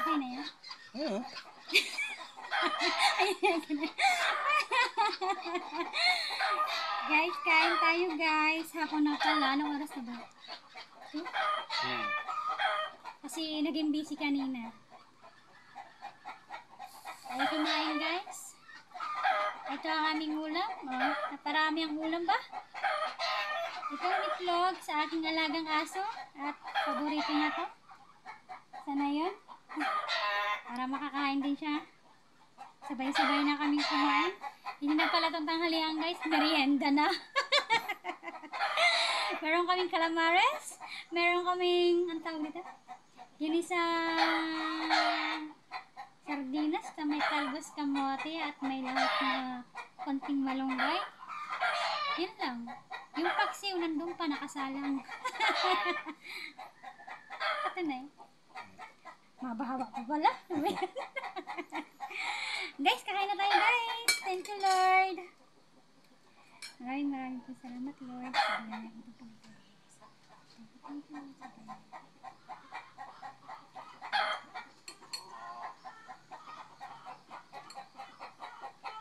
Okay na yan? Oo. Guys, kain tayo guys. Hapon na pala. Anong oras na ba? Kasi naging busy kanina. Tayo kumain guys. Ito ang aming ulam. Oh, naparami ang ulam ba? Ito ang itlog sa aking alagang aso. At paborito na to. Sana yun. Para makakain din siya. Sabay-sabay na kaming kumain. Hindi na pala itong tanghalian guys. Merienda na. Meron kaming calamares. Meron kaming, ang tawag dito? Ginisa sardinas na may talbos kamote at may lahat na konting malunggay. Yan lang. Yung paksiw nandun pa nakasalang. Ito na eh. Mabahawa pa pala. Guys, kakain na tayo guys. Thank you Lord. Maraming salamat Lord. Thank you Lord.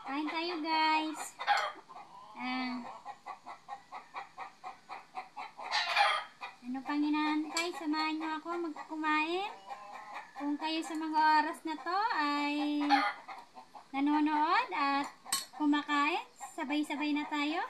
Kain tayo guys. Ano pang inaantay? Samahan nyo ako magkumain. Kung kayo sa mga oras na to ay nanonood at kumakain, sabay-sabay na tayo.